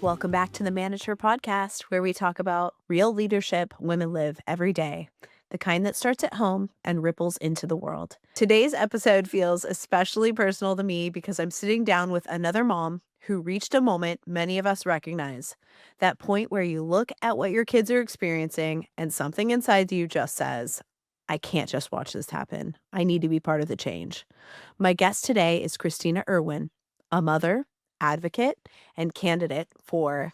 Welcome back to the Manage Her podcast, where we talk about real leadership women live every day, the kind that starts at home and ripples into the world. Today's episode feels especially personal to me because I'm sitting down with another mom who reached a moment many of us recognize, that point where you look at what your kids are experiencing and something inside you just says, I can't just watch this happen. I need to be part of the change. My guest today is Kristina Irwin, a mother, advocate, and candidate for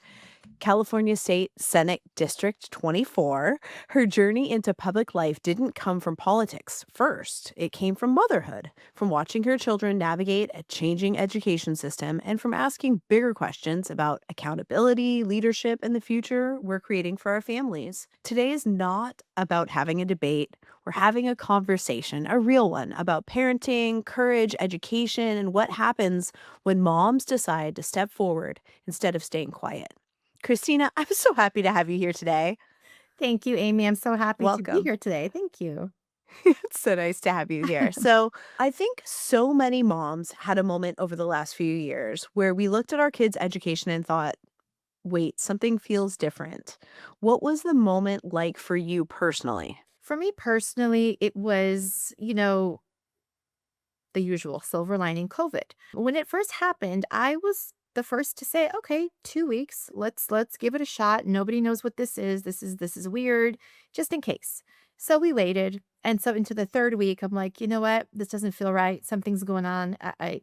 California State Senate District 24. Her journey into public life didn't come from politics first. It came from motherhood, from watching her children navigate a changing education system, and from asking bigger questions about accountability, leadership, and the future we're creating for our families. Today is not about having a debate. We're having a conversation, a real one, about parenting, courage, education, and what happens when moms decide to step forward instead of staying quiet. Kristina, I'm so happy to have you here today. Thank you, Amy. I'm so happy to be Welcome. here today. Thank you. It's so nice to have you here. So, I think so many moms had a moment over the last few years where we looked at our kids' education and thought, wait, something feels different. What was the moment like for you personally? For me personally, it was, the usual silver lining COVID. When it first happened, I was the first to say, okay, 2 weeks, let's give it a shot. Nobody knows what this is. This is weird, just in case. So we waited. And so into the third week, I'm like, you know what? This doesn't feel right. Something's going on. I'm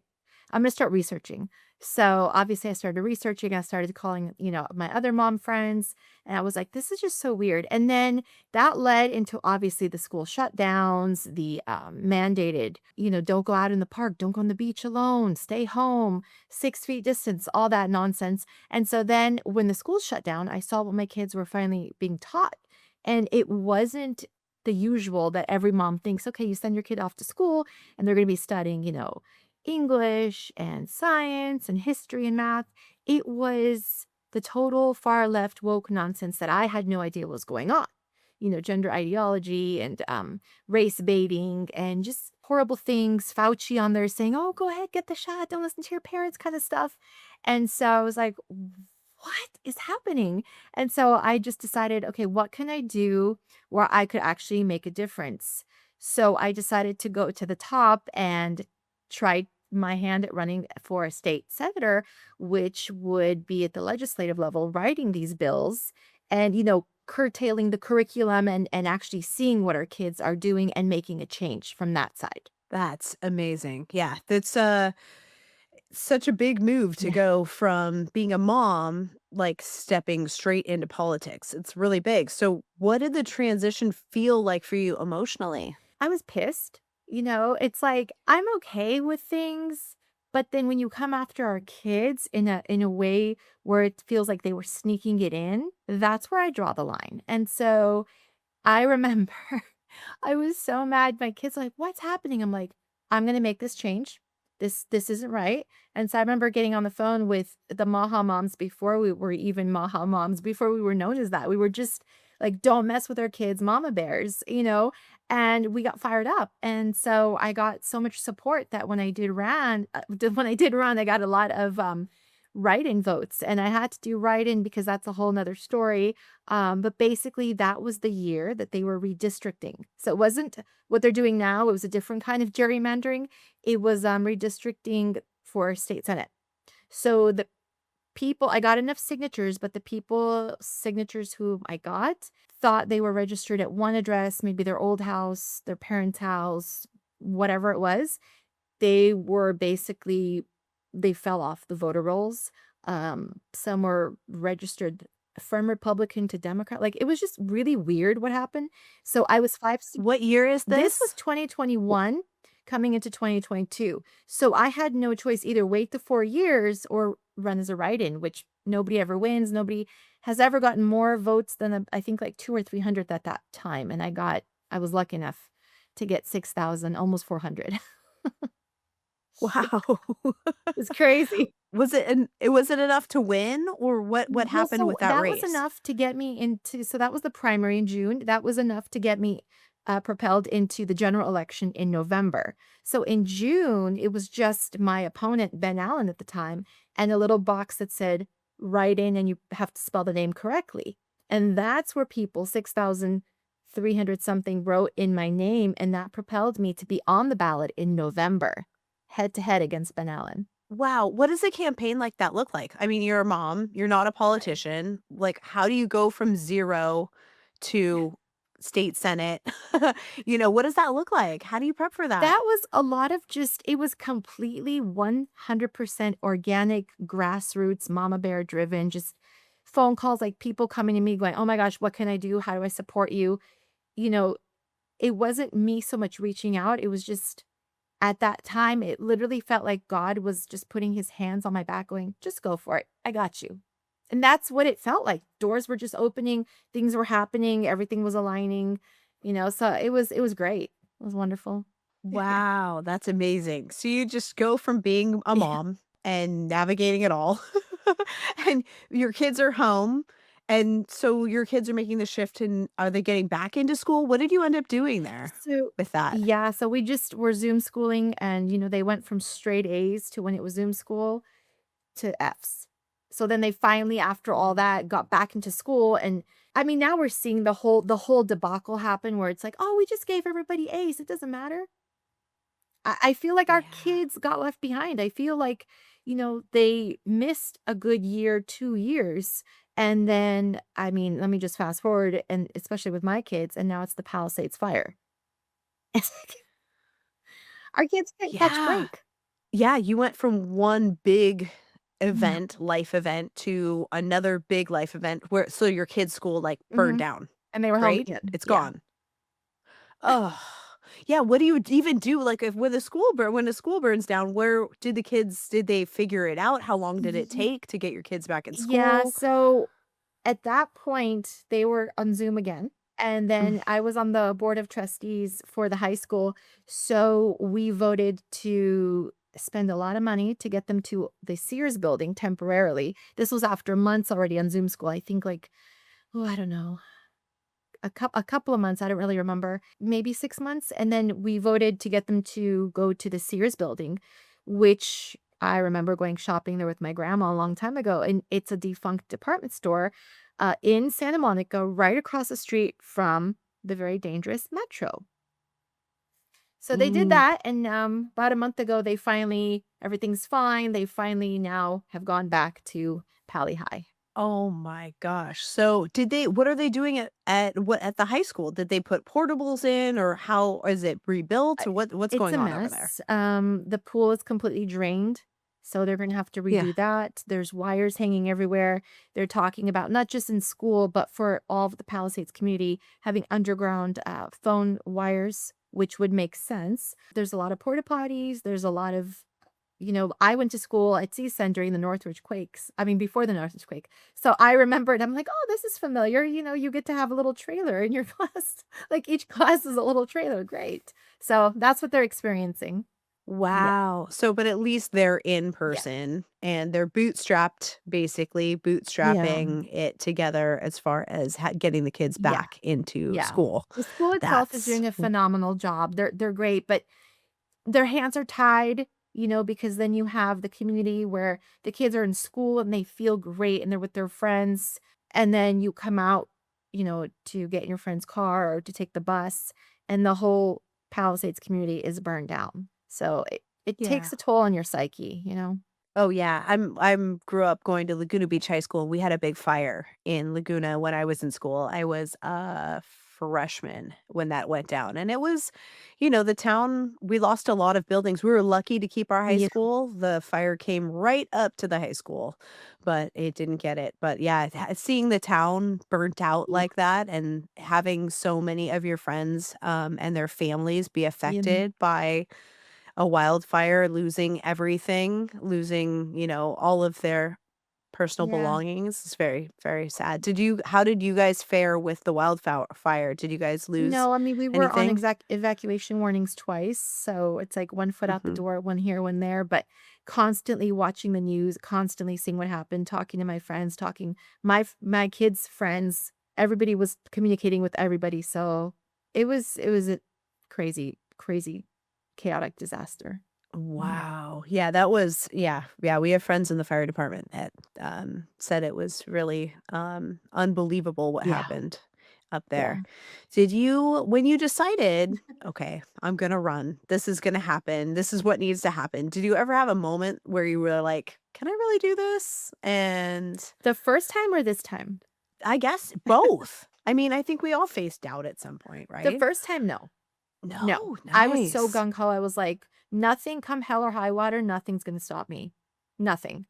gonna start researching. So obviously I started researching. I started calling, my other mom friends, and I was like, this is just so weird. And then that led into obviously the school shutdowns, the mandated, don't go out in the park, don't go on the beach alone, stay home, 6 feet distance, all that nonsense. And so then when the school shut down, I saw what my kids were finally being taught. And it wasn't the usual that every mom thinks, okay, you send your kid off to school and they're going to be studying, English and science and history and math. It was the total far left woke nonsense that I had no idea was going on. Gender ideology and race baiting and just horrible things. Fauci on there saying, oh, go ahead, get the shot. Don't listen to your parents kind of stuff. And so I was like, what is happening? And so I just decided, okay, what can I do where I could actually make a difference? So I decided to go to the top and try my hand at running for a state senator, which would be at the legislative level, writing these bills and, curtailing the curriculum and actually seeing what our kids are doing and making a change from that side. That's amazing. Yeah, that's such a big move to Yeah. go from being a mom, like stepping straight into politics. It's really big. So, what did the transition feel like for you emotionally? I was pissed. It's like I'm okay with things, but then when you come after our kids in a way where it feels like they were sneaking it in, that's where I draw the line. And so I remember I was so mad. My kids are like, "What's happening?" I'm like, "I'm gonna make this change. This isn't right." And so I remember getting on the phone with the MAHA moms before we were even MAHA moms, before we were known as that. We were just like, "Don't mess with our kids, mama bears." And we got fired up. And so I got so much support that when I did run, I got a lot of write-in votes, and I had to do write-in because that's a whole nother story. But basically, that was the year that they were redistricting. So it wasn't what they're doing now. It was a different kind of gerrymandering. It was redistricting for state senate. So the people, I got enough signatures, but the people signatures who I got thought they were registered at one address, maybe their old house, their parents' house, whatever it was. They were basically they fell off the voter rolls. Some were registered from Republican to Democrat. Like, it was just really weird what happened. So I was What year is this was this? 2021 coming into 2022. So I had no choice, either wait the 4 years or run as a write-in, which nobody ever wins. Nobody has ever gotten more votes than I think like 2 or 300 at that time. And I was lucky enough to get 6,000, almost 400. Wow. It's crazy. Was it enough to win, or what Well, happened so with that that was race? enough to get me into so that was the primary in June. That was enough to get me, propelled into the general election in November. So in June, it was just my opponent, Ben Allen at the time, and a little box that said, write in and you have to spell the name correctly. And that's where people, 6,300 something, wrote in my name, and that propelled me to be on the ballot in November, head to head against Ben Allen. Wow, what does a campaign like that look like? I mean, you're a mom, you're not a politician. Like, how do you go from 0 to state senate? What does that look like? How do you prep for that? That was a lot of just it was completely 100% organic, grassroots, mama bear driven, just phone calls, like, people coming to me going, "Oh my gosh, what can I do? How do I support you?" You know, it wasn't me so much reaching out, it was just at that time, it literally felt like God was just putting his hands on my back going, "Just go for it. I got you." And that's what it felt like. Doors were just opening, things were happening, everything was aligning, so it was great. It was wonderful. Wow, that's amazing. So you just go from being a Yeah. mom and navigating it all, and your kids are home, and so your kids are making the shift, and are they getting back into school? What did you end up doing there So with that? yeah, so we just were Zoom schooling and, they went from straight A's to when it was Zoom school to F's. So then they finally, after all that, got back into school, and I mean, now we're seeing the whole debacle happen where it's like, "Oh, we just gave everybody A's, it doesn't matter." I feel like our Yeah. kids got left behind. I feel like, they missed a good year, 2 years, and then, I mean, let me just fast forward, and especially with my kids, and now it's the Palisades fire. It's like, our kids can't catch Yeah. break. Yeah, you went from one big Yeah. life event to another big life event where so your kids' school, like, burned Mhm. down, And they were home right? again. It's Yeah. gone. Oh, yeah, what do you even do, like, if when a school burns down, where did they figure it out? How long did it Ye take to get your kids back in Yeah, school? so at that point, they were on Zoom again, and Mm, then I was on the board of trustees for the high school, so we voted to spend a lot of money to get them to the Sears building temporarily. This was after months already on Zoom school. I think, like, oh, I don't know, a couple of months, I don't really remember, maybe 6 months, and then we voted to get them to go to the Sears building, which I remember going shopping there with my grandma a long time ago, and it's a defunct department store, in Santa Monica, right across the street from the very dangerous Metro. So they did mm. that, and, about a month ago, everything's fine, they finally now have gone back to Pali High. Oh my gosh. So what are they doing at the high school? Did they put portables in, or how is it rebuilt, I or what's It's going a on over there? mess. The pool is completely drained, so they're gonna have to Yeah. redo that. There's wires hanging everywhere. They're talking about not just in school, but for all of the Palisades community, having underground, phone wires, which would make sense. There's a lot of porta potties, there's a lot of I went to school at CSUN during the Northridge quakes. I mean, before the Northridge quake. So I remember it. I'm like, "Oh, this is familiar." You get to have a little trailer in your class. Like, each class is a little trailer. Great. So that's what they're experiencing. Yeah. Wow. So, but at least they're in Yeah. person and they're basically Yeah. bootstrapping it together as far as getting the kids Yeah. back into Yeah. school. The school itself is That's doing a phenomenal job. They're great, but their hands are tied, because then you have the community where the kids are in school and they feel great and they're with their friends. And then you come out, to get in your friend's car or to take the bus, and the whole Palisades community is burned down. So it yeah. takes a toll on your psyche. Oh yeah, I'm grew up going to Laguna Beach High School. We had a big fire in Laguna when I was in school. I was a freshman when that went down. And it was, the town, we lost a lot of buildings. We were lucky to keep our high Yeah. school. The fire came right up to the high school, but it didn't get it. But yeah, seeing the town burnt out Yeah. like that and having so many of your friends and their families be Yeah. affected by a wildfire, losing everything, losing, all of their personal Yeah. belongings. It's very, very sad. How did you guys fare with the wildfire fire? Did you guys lose No, I mean, we were on anything? evacuation warnings twice, so it's like one foot out the Mhm. door, one here, one there, but constantly watching the news, constantly seeing what happened, talking to my friends, talking my kids' friends, everybody was communicating with everybody, so it was a crazy, crazy, chaotic disaster. Mhm. Wow. Yeah, that was yeah. Yeah, we have friends in the fire department. said it was really unbelievable what Yeah, happened up yeah. there. Did you, when you decided, okay, I'm going to run, this is going to happen, this is what needs to happen, did you ever have a moment where you were like, can I really do this? And The first time or this time? I guess both. I mean, I think we all face doubt at some point, The right? first time, no. No. No, I was so nice. gung ho. I was like, nothing come hell or high water, nothing's gonna stop me. Nothing.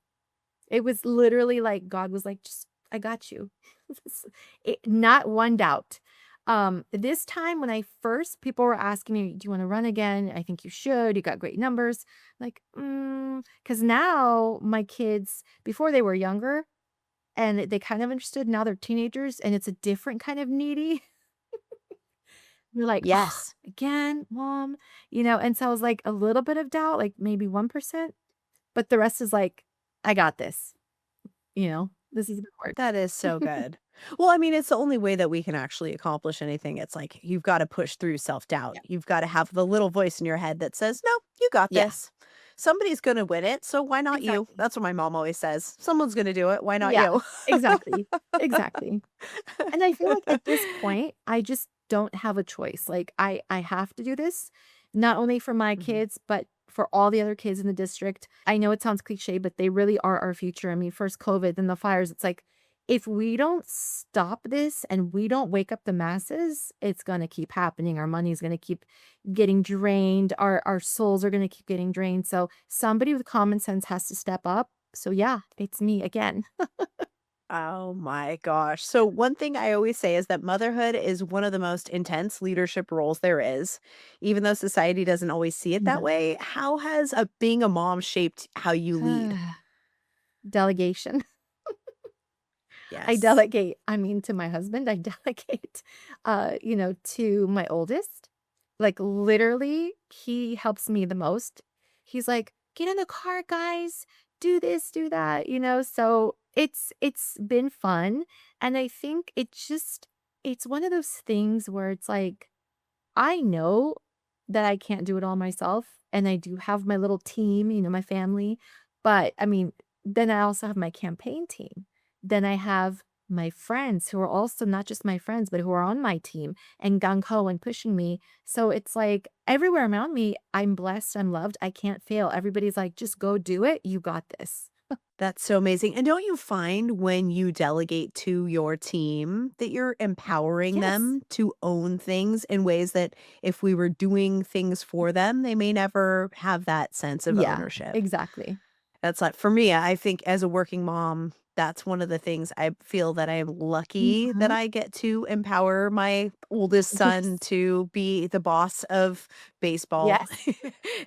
It was literally like God was like, just I got you. Not one doubt. This time when I first people were asking me, do you want to run again? I think you should. You got great numbers. Like, because now my kids, before they were younger and they kind of understood, now they're teenagers and it's a different kind of needy. You're like, "Ugh, Yes. again, mom?" And so I was like, a little bit of doubt, like maybe 1%, but the rest is like, "I got this." This is gonna work. That is so good. Well, I mean, it's the only way that we can actually accomplish anything. It's like you've got to push through self-doubt. Yeah, You've got to have the little voice in your head that says, "No, you got yeah, this. Somebody's going to win it, so why not you?" exactly. That's what my mom always says. Someone's going to do it, why not Yeah, you? exactly, exactly. And I feel like at this point, I just don't have a choice. Like I have to do this, not only for my Mhm. kids, but for all the other kids in the district. I know it sounds cliche, but they really are our future. I mean, first COVID, then the fires. It's like if we don't stop this and we don't wake up the masses, it's gonna keep happening. Our money's gonna keep getting drained. Our souls are gonna keep getting drained. So somebody with common sense has to step up. So yeah, it's me again. Oh my gosh. So one thing I always say is that motherhood is one of the most intense leadership roles there is. Even though society doesn't always see it that No. way, how has being a mom shaped how you lead? Delegation. I Yes. delegate, I mean, to my husband, I delegate, to my oldest. Like, literally, he helps me the most. He's like, "Get in the car, guys. Do this, do that," So it's been fun, and I think it's one of those things where it's like I know that I can't do it all myself, and I do have my little team, my family, but, I mean, then I also have my campaign team. Then I have my friends who are also not just my friends, but who are on my team and gung ho and pushing me. So it's like everywhere around me, I'm blessed, I'm loved, I can't fail. Everybody's like, "Just go do it. You got this." That's so amazing. And don't you find when you delegate to your team that you're empowering Yes. them to own things in ways that if we were doing things for them, they may never have that sense of Yeah, ownership? exactly. That's like for me, I think as a working mom, that's one of the things I feel that I'm lucky that Mhm. I get to empower my oldest son Yes. to be the boss of baseball Yes.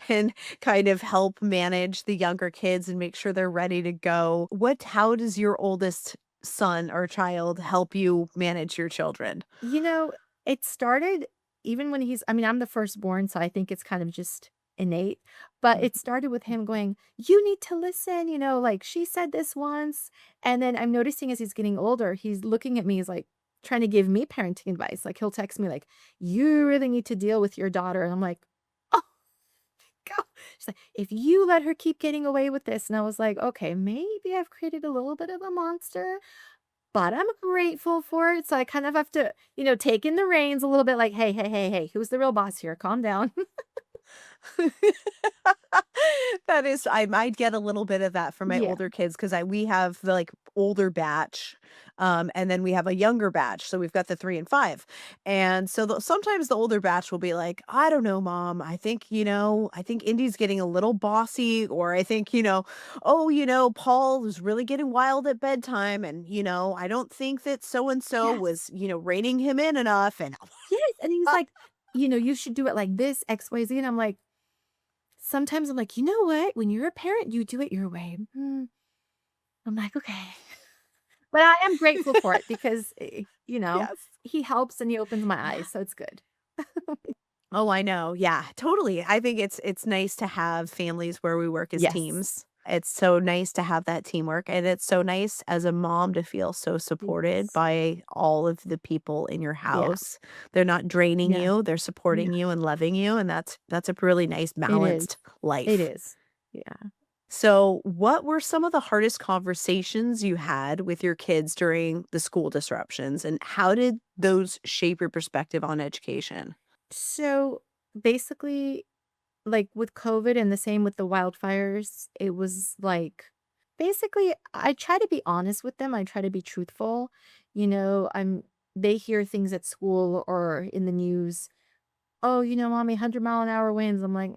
and kind of help manage the younger kids and make sure they're ready to go. How does your oldest son or child help you manage your children? You know, it started even when I mean, I'm the firstborn, so I think it's kind of just innate, but it Mhm. started with him going, "You need to listen, like she said this once." And then I'm noticing as he's getting older, he's looking at me, he's like trying to give me parenting advice. Like he'll text me like, "You really need to deal with your daughter." And I'm like, "Oh, God." She's like, "If you let her keep getting away with this." And I was like, "Okay, maybe I've created a little bit of a monster." But I'm grateful for it, so I kind of have to, take in the reins a little bit like, "Hey, hey, hey, hey, who's the real boss here? Calm down." That is I might get a little bit of that from my Yeah. older kids because we have the, like, older batch, and then we have a younger batch, so we've got the 3 and 5, and so sometimes the older batch will be like, "I don't know, mom, I think Indy's getting a little bossy," or I think, "Oh, Paul is really getting wild at bedtime, and, I don't think that so and so Yes. was, reining him in enough," and Yes, and he's like, "You should do it like this, XYZ," and I'm like sometimes I'm like, "You know what? When you're a parent, you do it your way." I'm like, "Okay." But I am grateful for it because, Yes. he helps and he opens my eyes, so it's good. Oh, I know. Yeah, totally. I think it's nice to have families where we work as Yes. teams. It's so nice to have that teamwork, and it's so nice as a mom to feel so supported Yes. by all of the people in your Yeah. house. They're not draining Yeah. you, they're Yeah. supporting you and loving you, and that's a really nice It is. balanced It life. is. Yeah. So, what were some of the hardest conversations you had with your kids during the school disruptions, and how did those shape your perspective on education? So basically, like with COVID and the same with the wildfires, it was like basically I try to be honest with them. I try to be truthful. They hear things at school or in the news. Oh, mommy, 100-mile-an-hour winds. I'm like,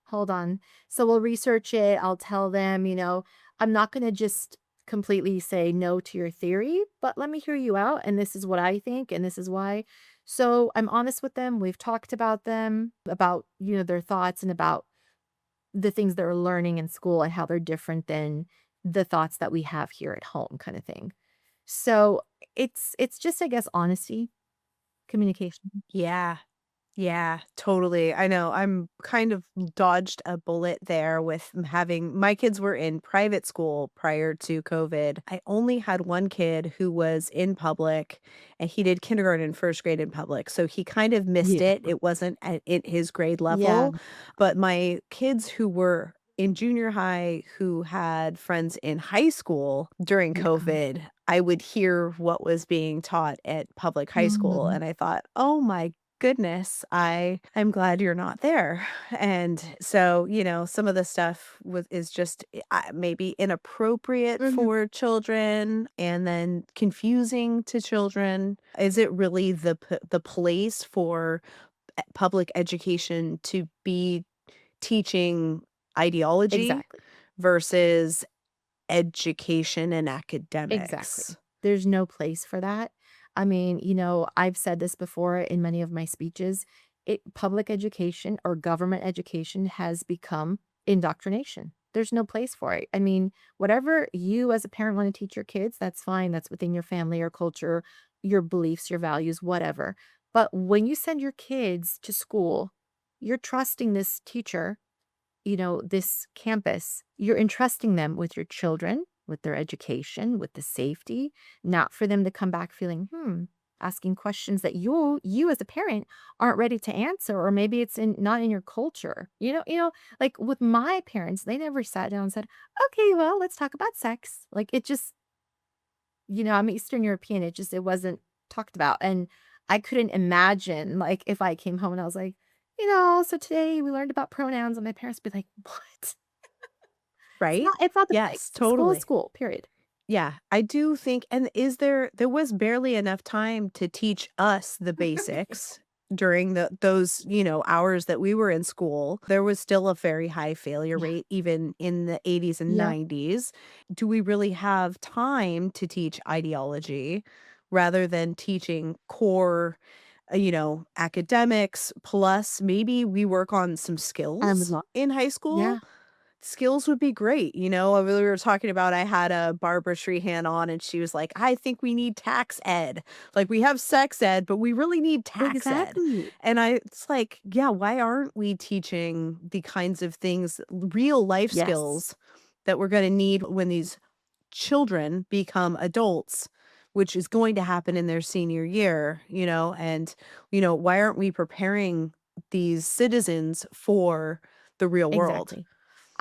hold on. So we'll research it. I'll tell them, I'm not going to just completely say no to your theory, but let me hear you out. And this is what I think. And this is why. So I'm honest with them. We've talked about them, about, their thoughts and about the things they're learning in school and how they're different than the thoughts that we have here at home kind of thing. So it's just, I guess, honesty, communication. Yeah. Yeah, totally. I know. I'm kind of dodged a bullet there with having my kids were in private school prior to COVID. I only had one kid who was in public and he did kindergarten and first grade in public. So he kind of missed Yeah. it. It wasn't at his grade Yeah. level. But my kids who were in junior high who had friends in high school during Yeah. COVID, I would hear what was being taught at public high school. Mhm. And I thought, oh my goodness, I'm glad you're not there. And so, some of the stuff is just maybe inappropriate Mhm. for children and then confusing to children. Is it really the place for public education to be teaching ideology Exactly. versus education and Exactly. academics? There's no place for that. I mean, I've said this before in many of my speeches. Public education or government education has become indoctrination. There's no place for it. I mean, whatever you as a parent want to teach your kids, that's fine. That's within your family or culture, your beliefs, your values, whatever. But when you send your kids to school, you're trusting this teacher, this campus, you're entrusting them with your children, with their education, with the safety, not for them to come back feeling, asking questions that you as a parent aren't ready to answer, or maybe it's not in your culture. Like with my parents, they never sat down and said, okay, well, let's talk about sex. Like it just, I'm Eastern European. It wasn't talked about. And I couldn't imagine like if I came home and I was like, so today we learned about pronouns, and my parents would be like, "What?" Right? It's not the Yes, place. School is totally. school, period. Yeah, I do think, and there was barely enough time to teach us the basics during those, hours that we were in school. There was still a very high failure Yeah. rate even in the 80s and Yep. 90s. Do we really have time to teach ideology rather than teaching core, academics, plus maybe we work on some skills Amazon. in high school? Yeah. Skills would be great, we were talking about I had a Barbara Strehan on, and she was like, "I think we need tax ed. Like, we have sex ed, but we really need tax ed." Exactly. And it's like, yeah, why aren't we teaching the kinds of things, real life Yes. skills that we're gonna need when these children become adults, which is going to happen in their senior year, and, why aren't we preparing these citizens for the real world? Exactly.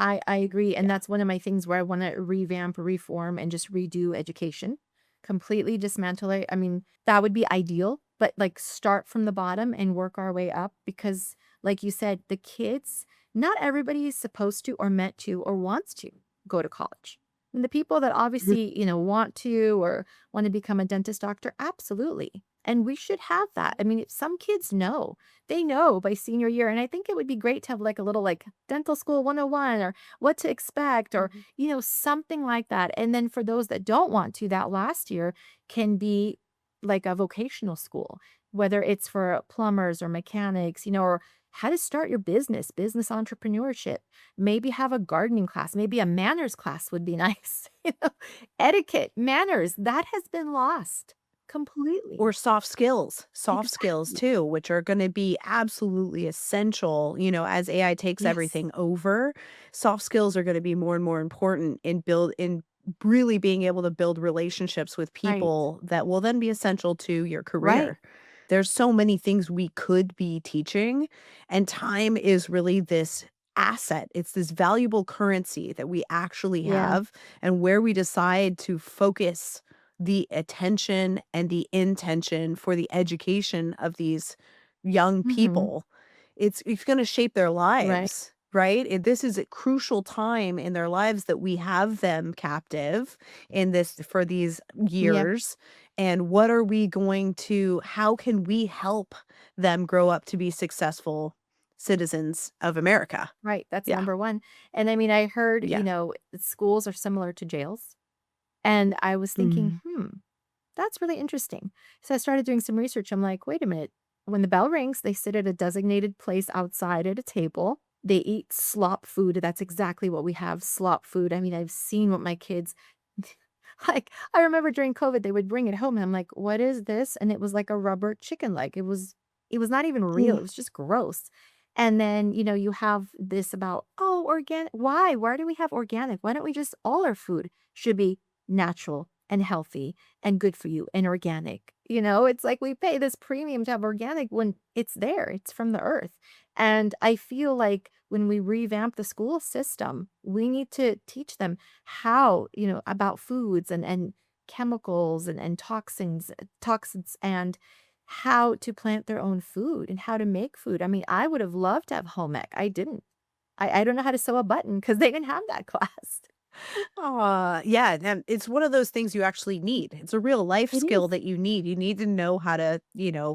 I agree, and Yeah. that's one of my things where I wanna revamp, reform, and just redo education. Completely dismantle it. I mean, that would be ideal, but, like, start from the bottom and work our way up because, like you said, the kids not everybody is supposed to or meant to or wants to go to college. And the people that obviously, want to or wanna become a dentist, doctor, absolutely. And we should have that. I mean, if some kids know. They know by senior year, and I think it would be great to have, like, a little, like, dental school 101 or what to expect or, Mhm. something like that. And then for those that don't want to, that last year can be like a vocational school, whether it's for plumbers or mechanics, or how to start your business entrepreneurship. Maybe have a gardening class, maybe a manners class would be nice. Etiquette, manners, that has been lost completely. Or soft skills Exactly. too, which are gonna be absolutely essential, as AI takes Yes. everything over. Soft skills are gonna be more and more important in really being able to build relationships with Right. people that will then be essential to your Right. career. There's so many things we could be teaching, and time is really this asset. It's this valuable currency that we actually Yeah. have, and where we decide to focus the attention and the intention for the education of these young Mhm. people, it's gonna shape their Right. lives, right? This is a crucial time in their lives that we have them captive in this for these Yep. years, and what are we going to how can we help them grow up to be successful citizens of America? Right. That's Yeah. number one. And I mean, I heard, Yeah. schools are similar to jails. And I was thinking, Mhm. that's really interesting. So I started doing some research. I'm like, wait a minute. When the bell rings, they sit at a designated place outside at a table. They eat slop food. That's exactly what we have, slop food. I mean, I've seen what my kids like. I remember during COVID, they would bring it home. And I'm like, what is this? And it was like a rubber chicken leg. It was not even real. Mm. It was just gross. And then, you have this about, oh, organic. Why? Why do we have organic? Why don't we just all our food should be natural and healthy and good for you and organic. It's like we pay this premium to have organic when it's there, it's from the earth. And I feel like when we revamp the school system, we need to teach them how, about foods and chemicals and toxins and how to plant their own food and how to make food. I mean, I would have loved to have home ec. I didn't. I don't know how to sew a button because they didn't have that class. Yeah, and it's one of those things you actually need. It's a real life It skill is. that you need. You need to know how to,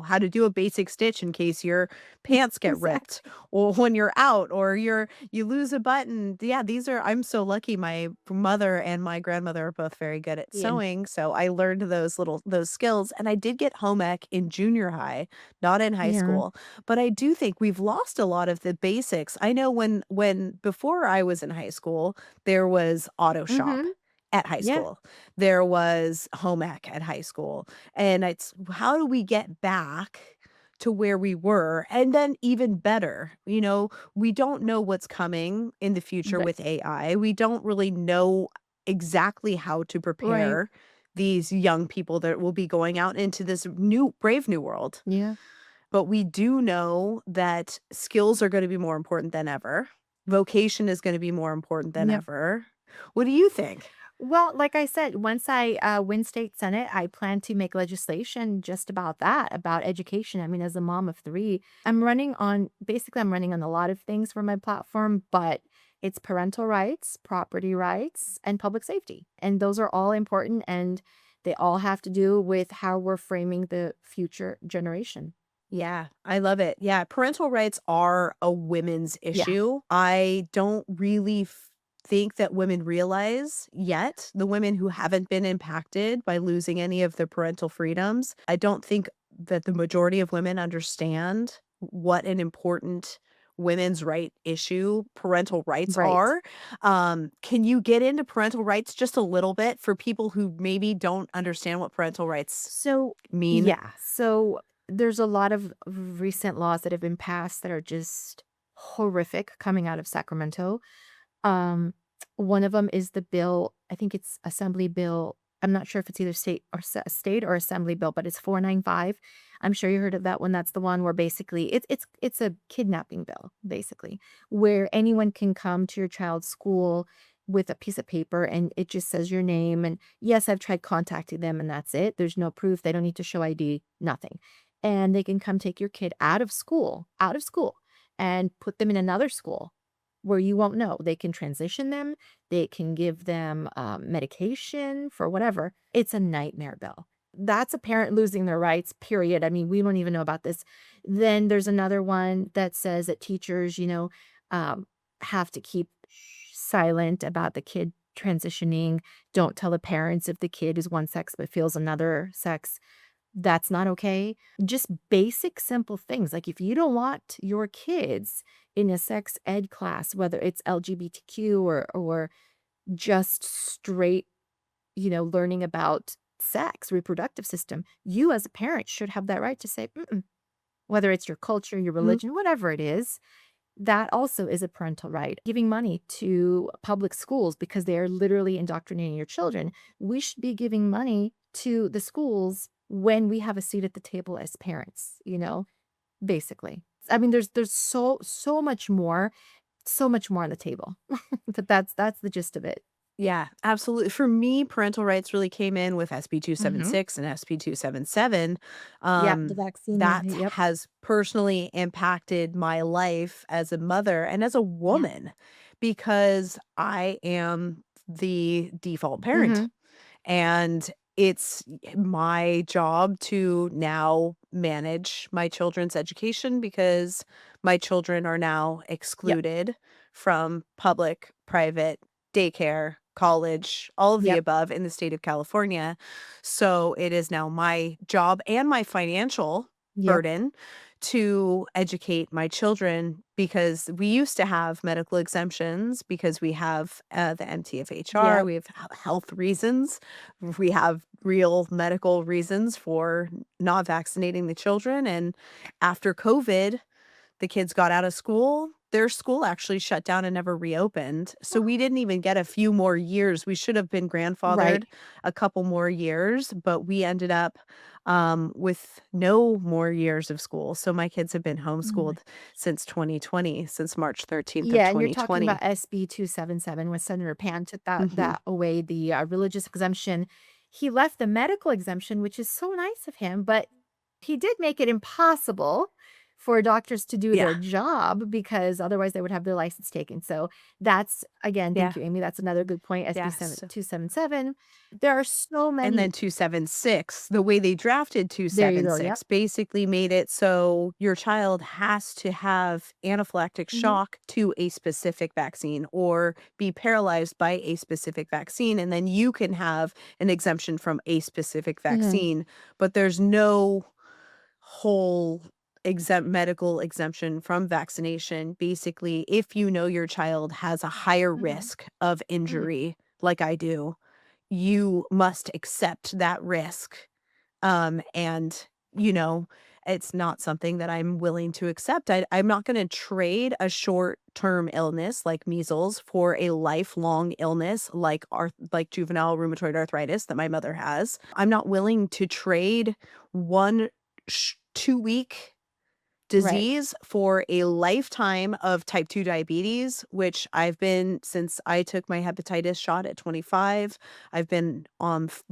how to do a basic stitch in case your pants get ripped Exactly. or when you're out or you lose a button. Yeah, I'm so lucky my mother and my grandmother are both very good at Yeah. sewing, so I learned those skills and I did get home ec in junior high, not in high Yeah. school. But I do think we've lost a lot of the basics. I know when before I was in high school, there was auto shop Mhm. at high Yeah. school. There was home ec at high school, and it's how do we get back to where we were? And then even better, we don't know what's coming in the future Right. with AI. We don't really know exactly how to Right. prepare these young people that will be going out into this new brave new world. Yeah. But we do know that skills are gonna be more important than ever. Vocation is gonna be more important than Yep. ever. What do you think? Well, like I said, once I win state senate, I plan to make legislation just about that, about education. I mean, as a mom of three, I'm running on a lot of things for my platform, but it's parental rights, property rights, and public safety. And those are all important, and they all have to do with how we're framing the future generation. Yeah, I love it. Yeah, parental rights are a women's Yeah. issue. I don't really think that women realize yet, the women who haven't been impacted by losing any of their parental freedoms. I don't think that the majority of women understand what an important women's right issue parental rights Right. are. Can you get into parental rights just a little bit for people who maybe don't understand what parental rights So, mean? yeah. So there's a lot of recent laws that have been passed that are just horrific coming out of Sacramento. Um, One of them is the bill, I think it's Assembly Bill. I'm not sure if it's either state or Assembly Bill, but it's 495. I'm sure you heard of that one. That's the one where basically it's a kidnapping bill, basically, where anyone can come to your child's school with a piece of paper and it just says your name. And yes, I've tried contacting them and that's it. There's no proof. They don't need to show ID, nothing. And they can come take your kid out of school, and put them in another school where you won't know. They can transition them, they can give them medication for whatever. It's a nightmare bill. That's a parent losing their rights, period. I mean, we don't even know about this. Then there's another one that says that teachers, um, have to keep silent about the kid transitioning. Don't tell the parents if the kid is one sex but feels another sex. That's not okay. Just basic, simple things. Like if you don't want your kids in a sex ed class, whether it's LGBTQ or just straight, learning about sex, reproductive system, you as a parent should have that right to say, mm-mm. Whether it's your culture, your Mhm. religion, whatever it is, that also is a parental right. Giving money to public schools because they are literally indoctrinating your children. We should be giving money to the schools when we have a seat at the table as parents, basically. I mean, there's so much more. so much more on the table. But that's the gist of it. Yeah, absolutely. For me, parental rights really came in with SB Mhm. 276 and SB 277. Yep, the vaccine That yep. has personally impacted my life as a mother and as a Yeah. woman because I am the default parent. Mhm. And it's my job to now manage my children's education because my children are now Yep. excluded from public, private, daycare, college, all of the Yep. above in the state of California. So it is now my job and my financial Yep. burden to educate my children because we used to have medical exemptions because we have the MTFHR, Yep. we have health reasons, we have real medical reasons for not vaccinating the children. And after COVID, the kids got out of school, their school actually shut down and never reopened. So we didn't even get a few more years. We should have been Right. grandfathered a couple more years, but we ended up with no more years of school. So my kids have been Oh my homeschooled since 2020, since March 13th of Yeah, and you're talking about 2020. SB 277 when Senator Pan took that Hmm. away, the, religious exemption. He left the medical exemption, which is so nice of him, but he did make it impossible for doctors to do Yeah. their job because otherwise they would have their license taken. So that's again, thank Yeah. you, Amy. That's another good point. SB Yes. 277. There are so And then many. 276, the way they drafted There you go. Yep. 276 basically made it so your child has to have anaphylactic Mhm. shock to a specific vaccine or be paralyzed by a specific vaccine, and then you can have an exemption from a specific Mhm. vaccine, but there's no whole medical exemption from vaccination. Basically, if you know your child has a higher Mhm. risk of Mhm. injury, like I do, you must accept that risk. And, you know, it's not something that I'm willing to accept. I'm not going to trade a short term illness like measles for a lifelong illness like like juvenile rheumatoid arthritis that my mother has. I'm not willing to trade one 2 week Right. disease for a lifetime of type 2 diabetes, which I've been since I took my hepatitis shot at 25. I've been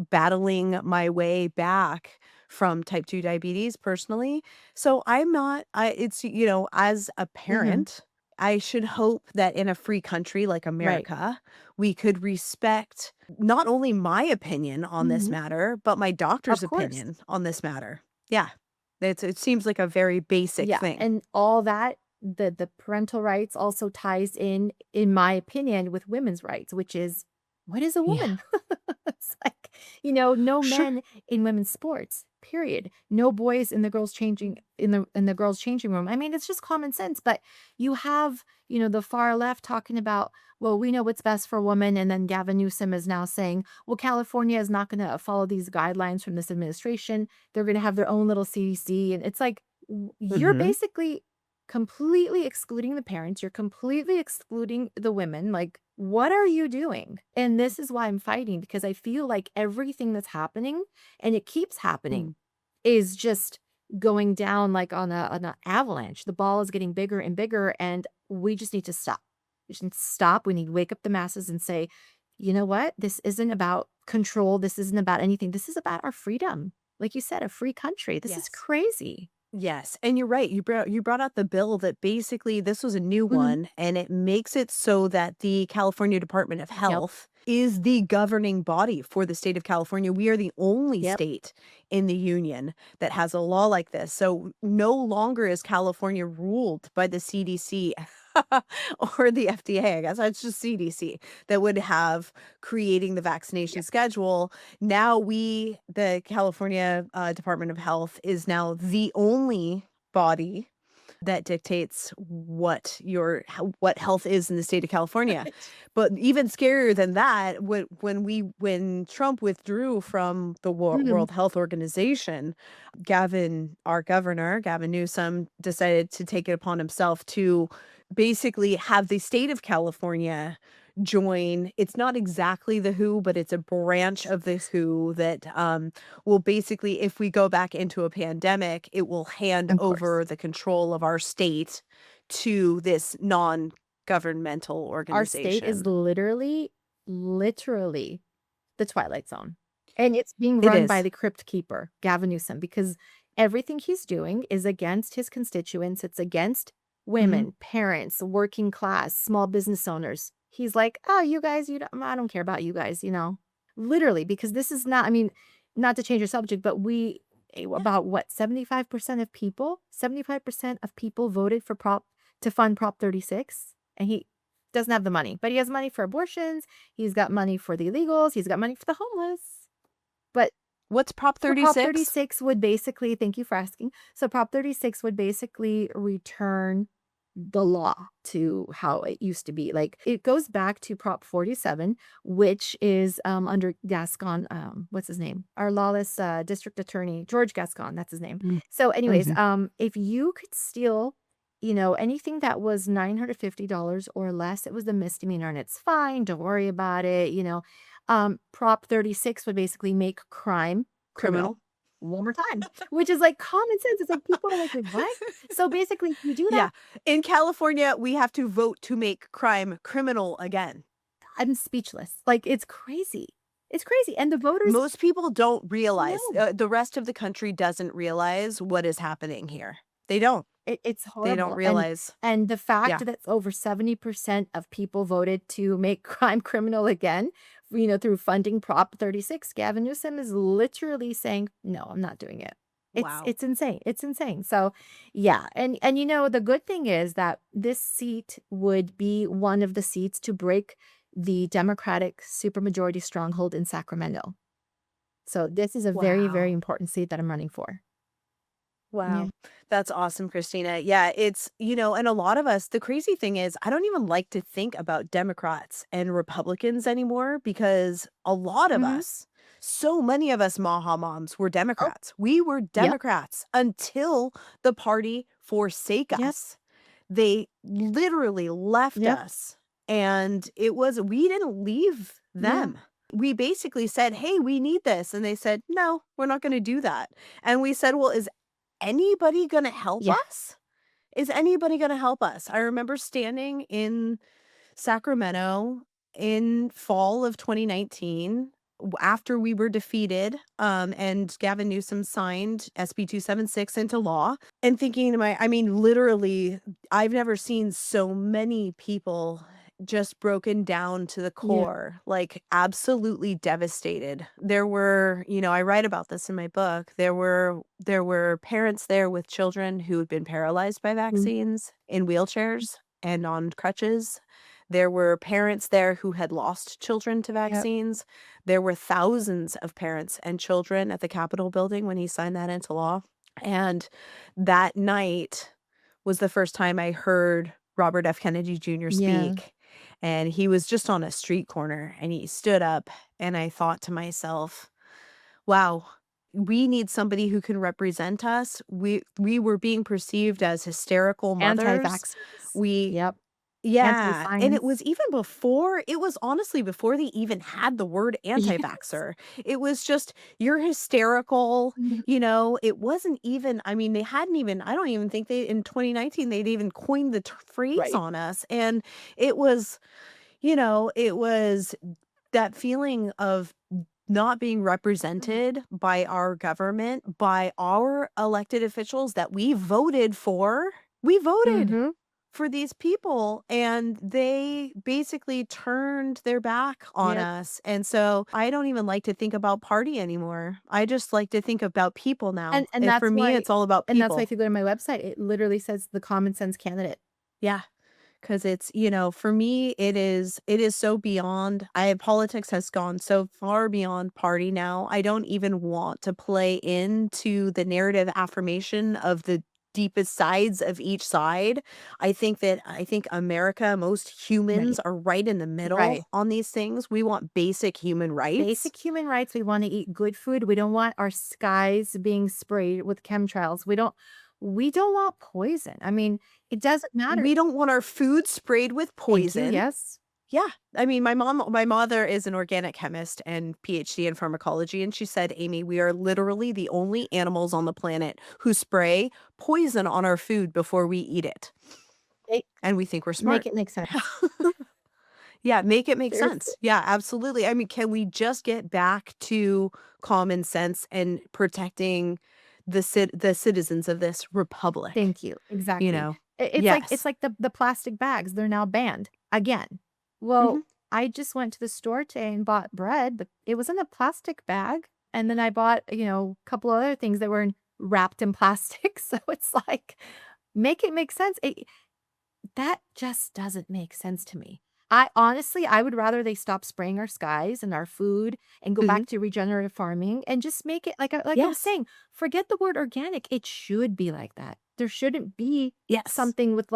battling my way back from type 2 diabetes personally. So I'm not, it's, as a Mhm. parent, I should hope that in a free country like Right. America, we could respect not only my opinion on this Mhm. matter, but my doctor's Of course. opinion on this matter. Yeah. It seems like a very basic Yeah, thing. and all that, the parental rights also ties in my opinion, with women's rights, which is, what is a Yeah. woman? It's like, no Sure. men in women's sports, period. No boys in the girls changing in the girls changing room. I mean, it's just common sense, but you have, the far left talking about, well, we know what's best for a woman, and then Gavin Newsom is now saying, well, California is not going to follow these guidelines from this administration. They're going to have their own little CDC, and it's like, you're Mhm. basically completely excluding the parents, you're completely excluding the women, like, what are you doing? And this is why I'm fighting, because I feel like everything that's happening, and it keeps happening, Mm. is just going down like on a avalanche. The ball is getting bigger and bigger, and we just need to stop. We just need to stop. We need to wake up the masses and say, "You know what? This isn't about control. This isn't about anything. This is about our freedom." Like you said, a free country. This is Yes. crazy. Yes, and you're right. You brought out the bill that basically this was a new Mhm. one, and it makes it so that the California Department of Yep. Health is the governing body for the state of California. We are the only Yep. state in the union that has a law like this. So no longer is California ruled by the CDC or the FDA. I guess it's just CDC that would have creating the vaccination Yep. schedule. Now the California Department of Health is now the only body that dictates what health is in the state of California. But even scarier than that, when Trump withdrew from the Mhm. World Health Organization, our governor, Gavin Newsom, decided to take it upon himself to basically have the state of California join. It's not exactly the WHO, but it's a branch of the WHO that will basically, if we go back into a pandemic, it will hand Of course. over the control of our state to this governmental Our state is organization. literally the Twilight Zone. And it's being It run by is. the Crypt Keeper, Gavin Newsom, because everything he's doing is against his constituents. It's against Mhm. women, parents, working class, small business owners. He's like, oh, you guys, I don't care about you guys, literally, because this is not, I mean, not to change your subject, but about what, 75% of people voted for to fund Prop 36. And he doesn't have the money, but he has money for abortions. He's got money for the illegals. He's got money for the homeless. But What's Prop so Prop 36? 36 would basically, thank you for asking. So Prop 36 would basically return the law to how it used to be. Like it goes back to Prop 47, which is under Gascon, what's his name? Our lawless district attorney, George Gascon, that's his name. Mm. So anyways, Mhm. if you could steal, anything that was $950 or less, it was a misdemeanor and it's fine. Don't worry about it. Prop 36 would basically make crime criminal. Criminal? One more time, which is like common sense. It's like people are like, "Wait, what?" So basically, if you do that, Yeah. In California, we have to vote to make crime criminal again. I'm speechless. Like, it's crazy. It's crazy, and the voters Most people don't realize, know. the rest of the country doesn't realize what is happening here. They don't. It's They don't horrible, realize. and the fact Yeah. that over 70% of people voted to make crime criminal again, through funding Prop 36, Gavin Newsom is literally saying, "No, I'm not doing it." Wow. It's insane. It's insane. So, yeah, and the good thing is that this seat would be one of the seats to break the Democratic supermajority stronghold in Sacramento. So, this is a very, very Wow. important seat that I'm running for. Yeah. Wow. That's awesome, Christina. Yeah, and a lot of us, the crazy thing is, I don't even like to think about Democrats and Republicans anymore because a lot of Mhm. us, so many of us Maha moms were Oh, Democrats. We were yep, Democrats until the party forsake yep, us. They literally left yep, us. And we didn't leave yeah, them. We basically said, hey, we need this. And they said, no, we're not going to do that. And we said, well, is anybody gonna help yeah, us? Is anybody gonna help us? I remember standing in Sacramento in fall of 2019 after we were defeated, and Gavin Newsom signed SB 276 into law, and thinking to I mean, literally, I've never seen so many people just broken down to the yeah, core, like absolutely devastated. There were, I write about this in my book. There were parents there with children who had been paralyzed by mm, vaccines in wheelchairs and on crutches. There were parents there who had lost children to yep, vaccines. There were thousands of parents and children at the Capitol building when he signed that into law. And that night was the first time I heard Robert F. Kennedy Jr. yeah, speak. And he was just on a street corner and he stood up. And I thought to myself, wow, we need somebody who can represent us. We were being perceived as hysterical mothers. anti-vaxxers, We yep, yeah, and it anti-science, was even before it was honestly before they even had the word yes, anti-vaxxer. It was just, "You're hysterical," mhm, it wasn't even I mean, they hadn't even I don't even think they in 2019, they'd even coined the phrase right, on us, and it was, it was that feeling of not being mhm, represented by our government, by our elected officials that we voted for. We voted mhm, for these people, and they basically turned their back on yep, us, and so I don't even like to think about party anymore. I just like to think about people now. and If for that's me, why it's all about if people. you go to my website, it literally says the common sense candidate. Yeah. 'Cause it's for me, it is so beyond politics has gone so far beyond party now. I don't even want to play into the narrative affirmation of the deepest sides of each side. I think America, most humans Right, are right in the right. middle on these things. We want basic human rights. Basic human rights, we wanna eat good food, we don't want our skies being sprayed with chemtrails, we don't want poison, I mean, it doesn't matter. We don't want our food sprayed with Thank you, poison. yes. Yeah. I mean, my mother is an organic chemist and PhD in pharmacology, and she said, "Amy, we are literally the only animals on the planet who spray poison on our food before we eat it." Make and we think we're make smart. it make sense. Yeah, make it make Seriously. sense. Yeah, absolutely. I mean, can we just get back to common sense and protecting the citizens of this republic, Thank you. you Exactly. know? It's Yes. like the plastic bags, they're now banned again. Well, Mhm. I just went to the store today and bought bread, but it was in a plastic bag, and then I bought, a couple other things that were wrapped in plastic, so it's like, make it make sense. That just doesn't make sense to me. I honestly, I would rather they stop spraying our skies and our food and go Mhm. back to regenerative farming and just make it like I was Yes. saying, forget the word organic. It should be like that. There shouldn't be Yes. something with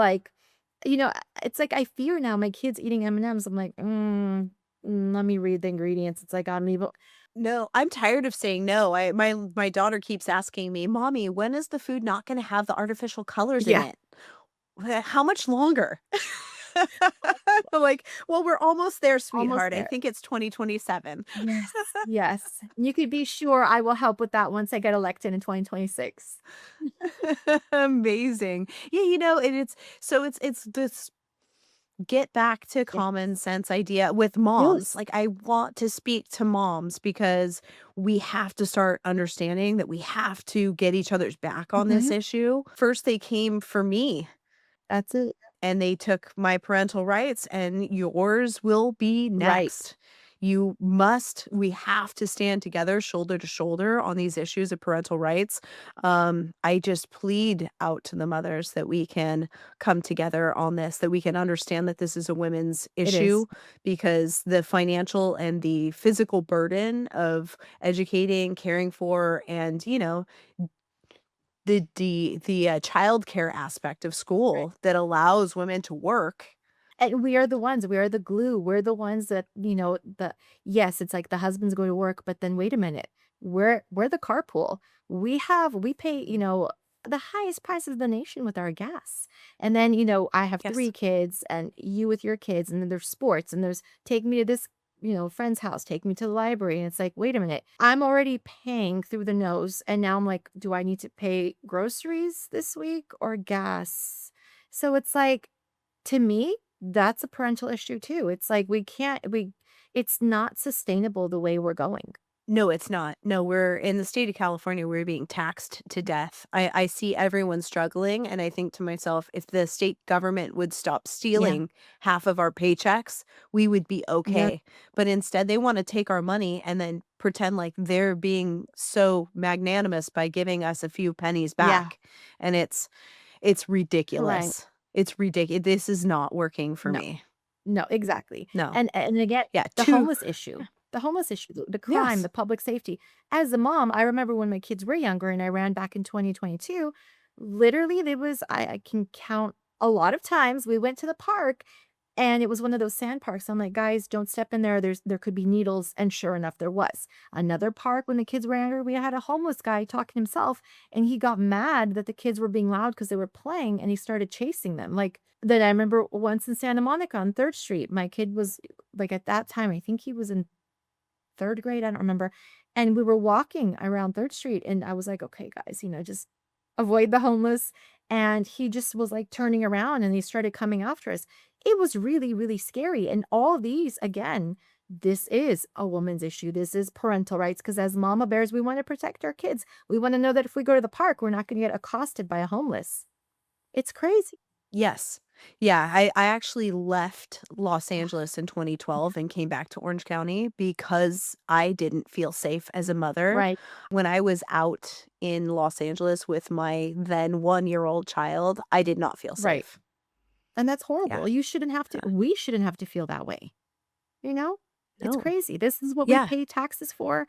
it's like I fear now my kids eating M&Ms. I'm like, let me read the ingredients. It's like on evil. No, I'm tired of saying no. My daughter keeps asking me, "Mommy, when is the food not gonna have the artificial colors in Yeah, it? How much longer?" I'm like, "Well, we're almost there, almost sweetheart. I there. think it's 2027." Yes, yes. You could be sure I will help with that once I get elected in 2026. Amazing. Yeah, and it's this get back to common Yes. sense idea with moms. Yes. Like, I want to speak to moms because we have to start understanding that we have to get each other's back on this Mhm. issue. First, they came for me That's it. and they took my parental rights, and yours will be Right. next. We have to stand together shoulder to shoulder on these issues of parental rights. I just plead out to the mothers that we can come together on this, that we can understand that this is a women's It issue, is. because the financial and the physical burden of educating, caring for, and, the childcare aspect of Right. school that allows women to work. And we are the ones, we are the glue, we're the ones that, yes, it's like the husbands go to work, but then wait a minute, we're the carpool. We pay, the highest prices in the nation with our gas. And then, I have Yes. 3 kids and you with your kids, and then there's sports and there's take me to this, friend's house, take me to the library. And it's like, wait a minute, I'm already paying through the nose. And now I'm like, do I need to pay groceries this week or gas? So it's like, to me, that's a parental issue too. It's like it's not sustainable the way we're going. No, it's not. No, we're in the state of California, we're being taxed to death. I see everyone struggling, and I think to myself, if the state government would stop Yeah. stealing half of our paychecks, we would be Yeah. okay. But instead, they wanna take our money and then pretend like they're being so magnanimous by giving us a few pennies Yeah. back, and it's Right. ridiculous. It's ridiculous. This is not working for No. me. No, exactly. No. And again, Yeah, the 2. homeless issue. The homeless issue, the crime, Yes. the public safety. As a mom, I remember when my kids were younger and I ran back in 2022, literally there was I can count a lot of times we went to the park and it was one of those sand parks. I'm like, guys, don't step in there. There could be needles. And sure enough, there was. Another park when the kids were younger, we had a homeless guy talking himself and he got mad that the kids were being loud because they were playing and he started chasing them. Like then I remember once in Santa Monica on 3rd Street, my kid was like at that time, I think he was in 3rd grade, I don't remember. And we were walking around 3rd Street and I was like, okay, guys, just avoid the homeless. And he just was like turning around and he started coming after us. It was really, really scary. And all these, again, this is a woman's issue. This is parental rights. Because as mama bears, we want to protect our kids. We want to know that if we go to the park, we're not going to get accosted by a homeless. It's crazy. Yes. Yeah, I actually left Los Angeles in 2012 and came back to Orange County because I didn't feel safe as a mother. Right. When I was out in Los Angeles with my then one-year-old child, I did not feel Right. safe. And that's Yeah. horrible. You shouldn't have to, we shouldn't have to feel that way. You know? It's No. crazy. This is what we Yeah. pay taxes for.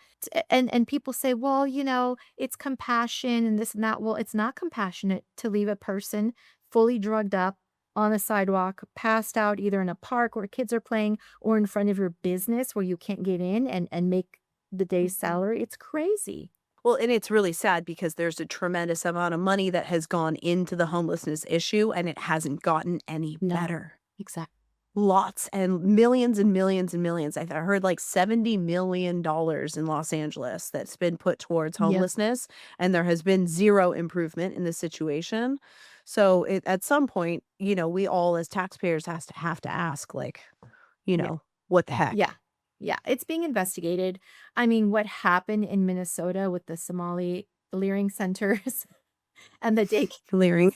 And people say, "Well, it's compassion and this and that." Well, it's not compassionate to leave a person fully drugged up on a sidewalk, passed out either in a park where kids are playing or in front of your business where you can't get in and make the day's Mhm. salary. It's crazy. Well, and it's really sad because there's a tremendous amount of money that has gone into the homelessness issue, and it hasn't gotten any No. better. Exactly. Lots and millions and millions and millions. I heard like $70 million in Los Angeles that's been put towards Yep. homelessness, and there has been 0 improvement in the situation. So at some point, we all as taxpayers have to ask, like, Yeah. what the heck? Yeah. Yeah. It's being investigated. I mean, what happened in Minnesota with the Somali clearing centers and the day Clearing.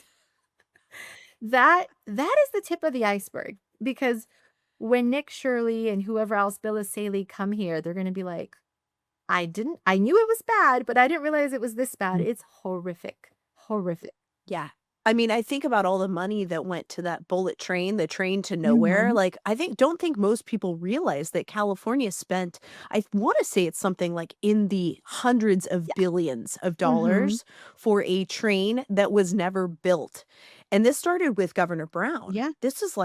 that is the tip of the iceberg because when Nick Shirley and whoever else, Bill Saley come here, they're gonna be like, I knew it was bad, but I didn't realize it was this bad. It's horrific. Horrific. Yeah. I mean, I think about all the money that went to that bullet train, the train to nowhere. Mhm. Like, don't think most people realize that California spent, I want to say it's something like in the hundreds of Yeah. billions of Mhm. dollars for a train that was never built. And this started with Governor Brown. Yeah. This is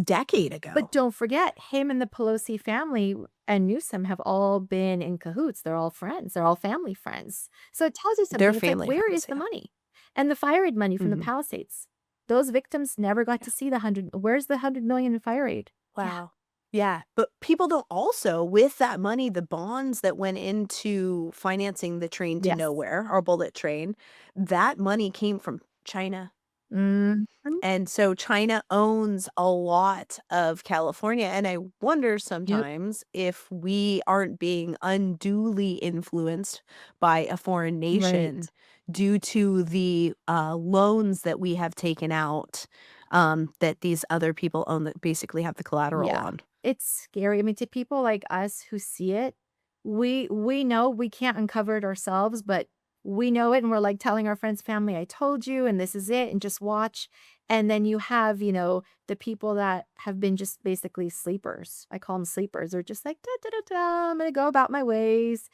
decade ago. But don't forget, him and the Pelosi family and Newsom have all been in cahoots. They're all friends. They're all family friends. So it tells you They're something. It's like, family where friends, is the yeah. money? And the fire aid money from the Mhm. Palisades. Those victims never got Yeah. to see the 100. Where's the 100 million in fire aid? Yeah. Wow. Yeah, but people don't also with that money, the bonds that went into financing the train to Yes. nowhere, our bullet train, that money came from China. Mhm. And so China owns a lot of California, and I wonder Yep. sometimes if we aren't being unduly influenced by a foreign nation Right. due to the, loans that we have taken out, that these other people own that basically have the collateral Yeah. on. It's scary. I mean, to people like us who see it, we know we can't uncover it ourselves, but we know it and we're like telling our friends, family, I told you, and this is it, and just watch. And then you have, the people that have been just basically sleepers. I call them sleepers. They're just like, da, da, da, da, I'm gonna go about my ways.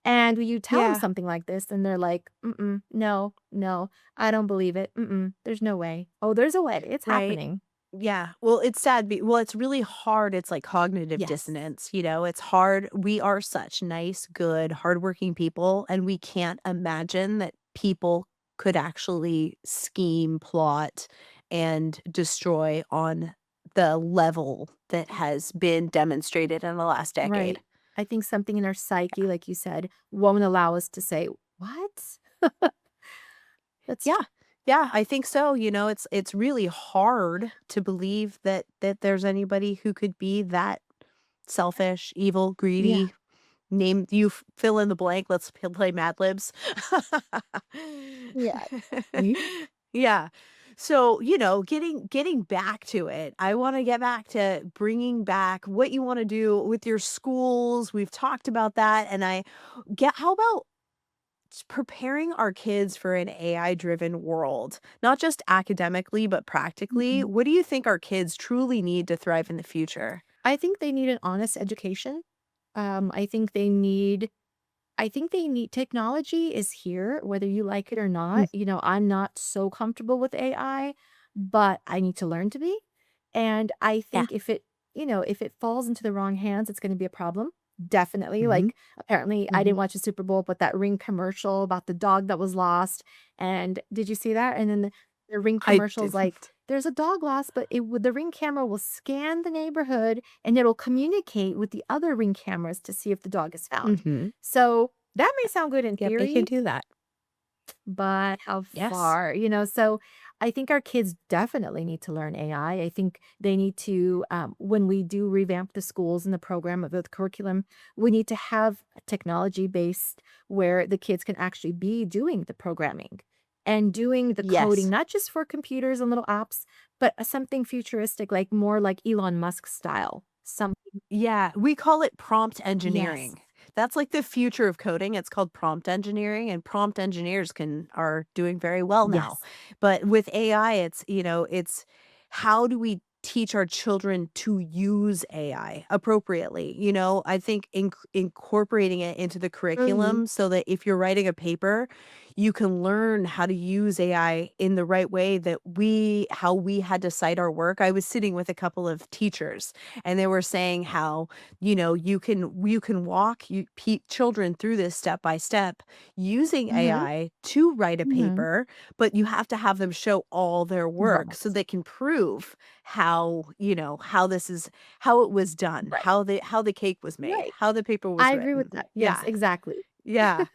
And when you tell them Yeah, something like this, and they're like, no, no, I don't believe it. There's no way. Oh, there's a way. It's right. happening. Yeah, well, it's sad be well, it's really hard, it's like cognitive Yes. dissonance, it's hard. We are such nice, good, hardworking people, and we can't imagine that people could actually scheme, plot, and destroy on the level that has been demonstrated in the last decade. Right. I think something in our psyche, like you said, won't allow us to say, "What?" That's Yeah. Yeah, I think so, it's really hard to believe that there's anybody who could be that selfish, evil, yeah. greedy. Name you fill in the blank, let's play Mad Libs. Yeah. Me? Yeah. So, getting back to it, I wanna get back to bringing back what you wanna do with your schools, we've talked about that, and I get how about preparing our kids for an AI-driven world? Not just academically, but practically, Mhm. what do you think our kids truly need to thrive in the future? I think they need an honest education. I think they need technology is here, whether you like it or Mm, not. I'm not so comfortable with AI, but I need to learn to be. And I yeah. think if it falls into the wrong hands, it's going to be a problem. Definitely. Mhm, Like, apparently, I mhm. didn't watch the Super Bowl, but that Ring commercial about the dog that was lost. And did you see that? And then the Ring I commercials, like, didn't. there's a dog lost, but the Ring camera will scan the neighborhood and it'll communicate with the other Ring cameras to see if the dog is found. Mhm. So, that may sound good in Yep, it can theory, do that. but how Yes. far? So I think our kids definitely need to learn AI. I think they need to, when we do revamp the schools and the program of the curriculum, we need to have technology based where the kids can actually be doing the programming and doing the coding, Yes. not just for computers and little apps, but something futuristic, like more like Elon Musk style. Something, Yeah, we call it prompt yes, engineering. That's like the future of coding. It's called prompt engineering, and prompt engineers are doing very well now. yes. But with AI, it's how do we teach our children to use AI appropriately? I think incorporating it into the Mhm. curriculum so that if you're writing a paper, you can learn how to use AI in the right way how we had to cite our work. I was sitting with a couple of teachers and they were saying how you can walk children through this step by step using Mhm. AI to write a Mhm. paper, but you have to have them show all their work so Right. they can prove how it was done, Right. how the cake was made, Right. how the paper was I agree with written. that. Yes, Yeah. exactly. Yeah.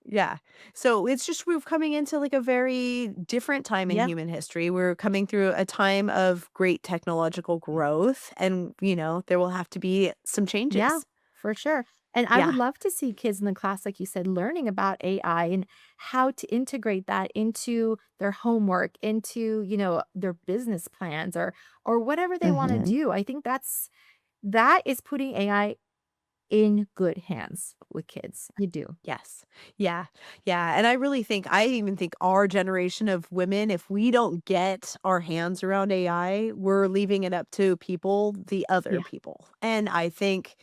Yeah. So it's just we're coming into like a very different time in Yeah. human history. We're coming through a time of great technological growth and, there will have to be some Yeah, changes. for sure. And I would Yeah. love to see kids in the class, like you said, learning about AI and how to integrate that into their homework, into, their business plans or whatever they want to Mhm. do. I think that is putting AI in good hands with kids. You do. Yes. Yeah. Yeah. And I even think our generation of women, if we don't get our hands around AI, we're leaving it up to people, the other Yeah. people. And I think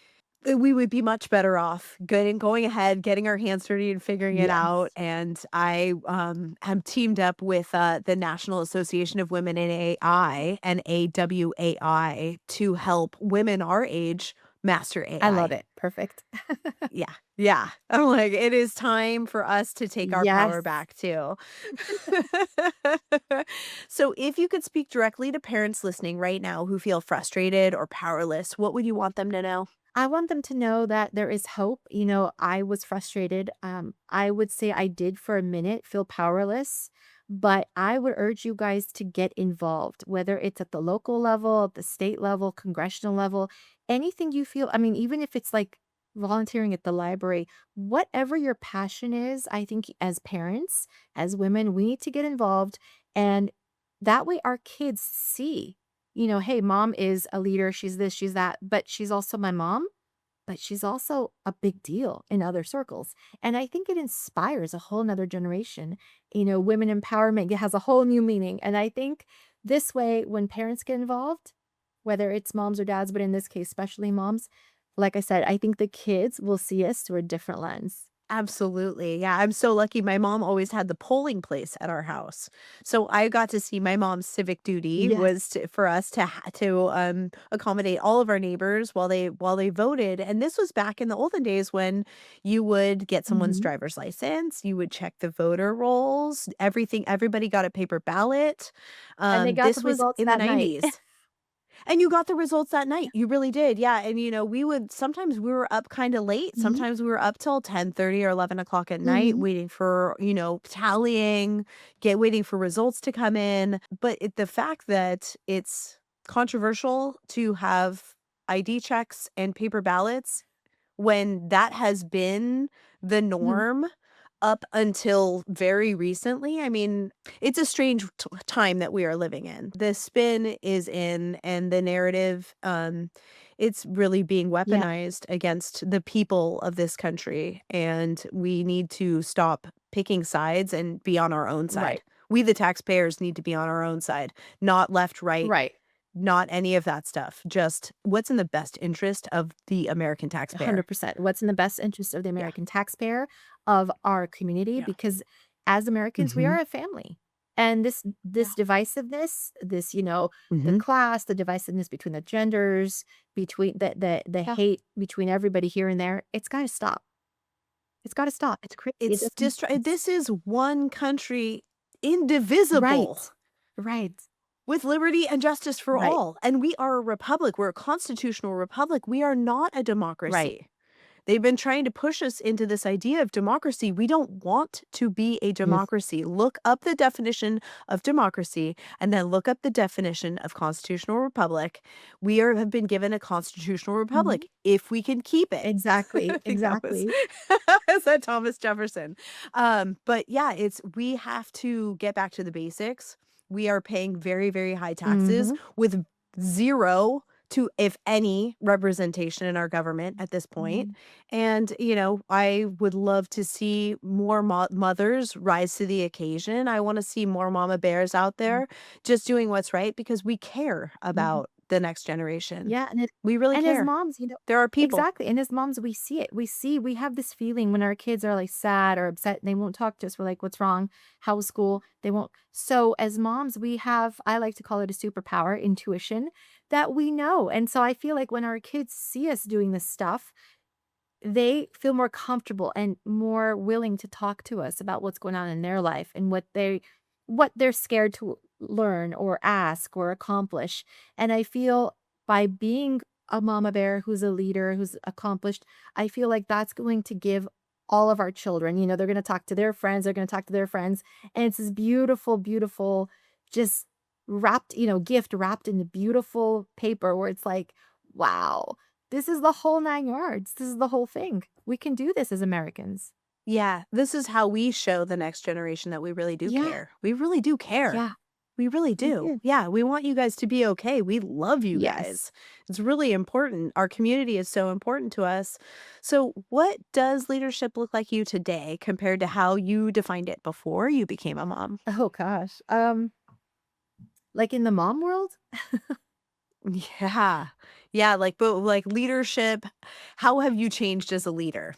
we would be much better off going ahead, getting our hands dirty and figuring it out. Yes. And I am teamed up with the National Association of Women in AI and AWAI to help women our age master I love AI. it. Perfect. Yeah, yeah. I'm like, it is time for us to take our power Yes. back too. So, if you could speak directly to parents listening right now who feel frustrated or powerless, what would you want them to know? I want them to know that there is hope. I was frustrated. I would say I did for a minute feel powerless, but I would urge you guys to get involved, whether it's at the local level, at the state level, congressional level, anything you feel. I mean, even if it's like volunteering at the library, whatever your passion is, I think as parents, as women, we need to get involved. And that way our kids see hey, mom is a leader. She's this, she's that, but she's also my mom, but she's also a big deal in other circles. And I think it inspires a whole nother generation. Women empowerment has a whole new meaning. And I think this way, when parents get involved, whether it's moms or dads, but in this case, especially moms, like I said, I think the kids will see us through a different lens. Absolutely. Yeah, I'm so lucky. My mom always had the polling place at our house. So I got to see my mom's civic duty Yes. was for us to accommodate all of our neighbors while they voted. And this was back in the olden days when you would get someone's Hmm. driver's license, you would check the voter rolls, everybody got a paper ballot. And they got the This was results in the that night. 90s. And you got the results that night. You really did. Yeah. And we would sometimes we were up kind of late. Hmm. Sometimes we were up till 10:30 or 11 o'clock at night Hmm. waiting for, tallying, waiting for results to come in. But the fact that it's controversial to have ID checks and paper ballots when that has been the Hmm. norm up until very recently. I mean, it's a strange time that we are living in. The spin is in and the narrative, it's really being Yeah. weaponized against the people of this country, and we need to stop picking sides and be on our own Right. side. We, the taxpayers, need to be on our own side, not left, right, Right. not any of that stuff. Just what's in the best interest of the American taxpayer. 100%. What's in the best interest of the Yeah. American taxpayer, of our community, Yeah. because as Americans, we Mhm. are a family. And this Yeah. divisiveness, the Mhm. class, the divisiveness between the genders, between the Yeah. hate between everybody here and there, it's gotta stop. It's gotta stop. It's crazy. It It's doesn't make sense. this is one country, indivisible, Right. Right. with liberty and justice for Right. all, and we are a republic, we're a constitutional republic, we are not a Right. democracy. They've been trying to push us into this idea of democracy. We don't want to be a Yes. democracy. Look up the definition of democracy and then look up the definition of constitutional republic. Have been given a constitutional Mhm. republic if we can keep it. I Exactly. think that was Exactly. said Thomas Jefferson. But yeah, we have to get back to the basics. We are paying very, very high taxes Mhm. with zero to, if any, representation in our government at this point. Mhm. And, I would love to see more mothers rise to the occasion. I want to see more mama bears out Mhm. there just doing what's right because we care Mhm. about the next generation. Yeah, We really and as care. moms, There are people. exactly, and as moms, we see it. We have this feeling when our kids are, like, sad or upset, and they won't talk to us. We're like, "What's wrong? How's school?" They won't. So, as moms, we have, I like to call it a superpower, intuition, that we know, and so I feel like when our kids see us doing this stuff, they feel more comfortable and more willing to talk to us about what's going on in their life and what they're scared to learn or ask or accomplish. And I feel by being a mama bear who's a leader, who's accomplished, I feel like that's going to give all of our children. They're going to talk to their friends, they're going to talk to their friends. And it's this beautiful, beautiful, just wrapped, gift wrapped in the beautiful paper where it's like, wow, this is the whole 9 yards. This is the whole thing. We can do this as Americans. Yeah, this is how we show the next generation that we really do Yeah. care. We really do care. Yeah. We really We do. do. Yeah, we want you guys to be okay. We love you Yes. guys. It's really important. Our community is so important to us. So, what does leadership look like you today compared to how you defined it before you became a mom? Oh gosh. Like in the mom world? Yeah. Yeah, like leadership, how have you changed as a leader?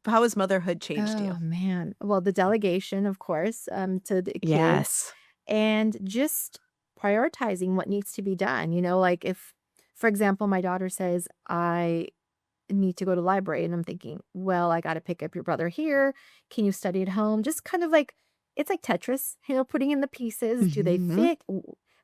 How has motherhood changed you? Oh man. Well, the delegation, of course, to the kids Yes. and just prioritizing what needs to be done. Like if, for example, my daughter says, I need to go to the library. And I'm thinking, well, I got to pick up your brother here. Can you study at home? Just kind of like, it's like Tetris, putting in the pieces. Do they Mhm. fit?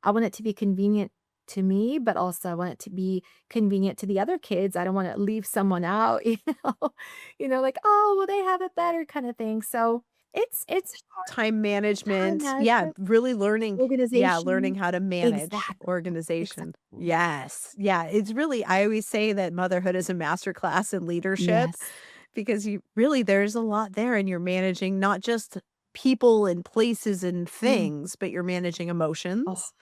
I want it to be convenient to me, but also I want it to be convenient to the other kids. I don't want to leave someone out, like, oh, well, they have it better kind of thing. So it's hard. Time Time management. Yeah, management, really learning organization. how to manage Exactly. organization. Exactly. Yes. Yeah, it's really I always say that motherhood is a masterclass in leadership Yes. because there's a lot there and you're managing not just people and places and Mm. things, but you're managing Oh, emotions.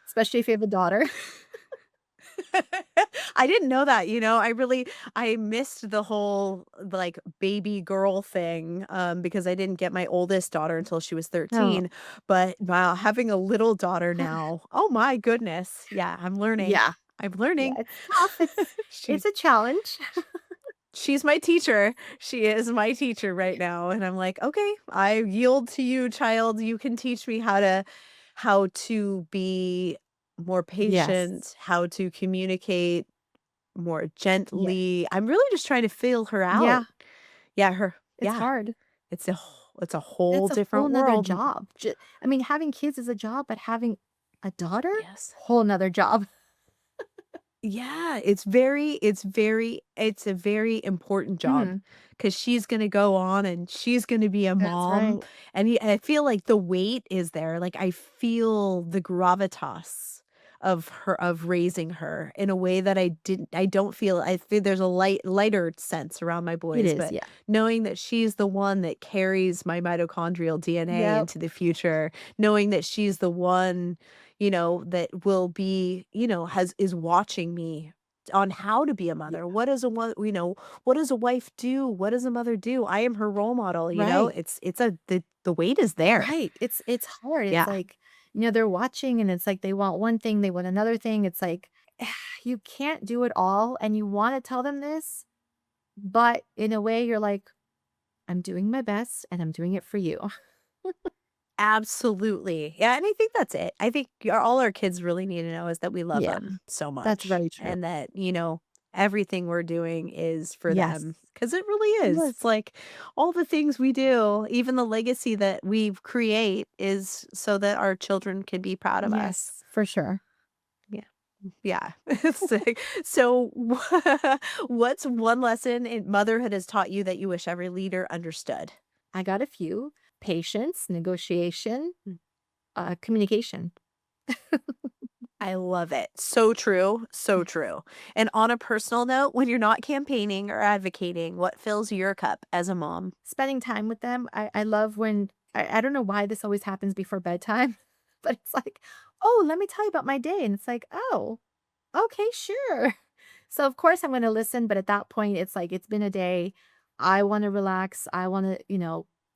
especially if you have a daughter. I didn't know that, I missed the whole, like, baby girl thing, because I didn't get my oldest daughter until she was Oh, 13, but wow, having a little daughter now, oh my goodness. Yeah, I'm learning. yeah. I'm Yeah, learning. it's tough. It's She a challenge. she's my teacher. She is my teacher right now, and I'm like, "Okay, I yield to you, child. You can teach me how to be more Yes. patient, how to communicate more Yeah. gently." I'm really just trying to feel her out. Yeah, it's Yeah, hard. it's a whole It's a whole different 'nother world. job. I mean, having kids is a job, but having a daughter? Yes. Whole 'nother job. Yeah, it's a very important job Mhm. because she's gonna go on and she's gonna be a That's mom, right. and I feel like the weight is there, like, I feel the gravitas of raising her in a way that I don't feel I feel there's a lighter sense around my It boys, is, but yeah. knowing that she's the one that carries my mitochondrial DNA Yep. into the future, knowing that she's the one that will be, has is watching me on how to be a Yeah. mother. What does a wife do? What does a mother do? I am her role model. Right. The weight is there. Right. It's hard. It's Yeah. like, they're watching and it's like they want one thing, they want another thing. It's like, you can't do it all, and you wanna tell them this, but in a way, you're like, "I'm doing my best, and I'm doing it for you." Absolutely. Yeah, and I think that's it. I think all our kids really need to know is that we love Yeah. them so That's much very true. and that, everything we're doing is for Yes. them because it really is. It's Yes. like all the things we do, even the legacy that we create is so that our children can be proud of us. Yes, for sure. Yeah. Yeah. It's like, so what's one lesson in motherhood has taught you that you wish every leader understood? I got a few. Patience, negotiation, communication. I love it. So true, so true. And on a personal note, when you're not campaigning or advocating, what fills your cup as a mom? Spending time with them. I love when I don't know why this always happens before bedtime, but it's like, "Oh, let me tell you about my day." And it's like, "Oh, okay, sure." So, of course, I'm gonna listen, but at that point, it's like, it's been a day. I wanna relax. I wanna,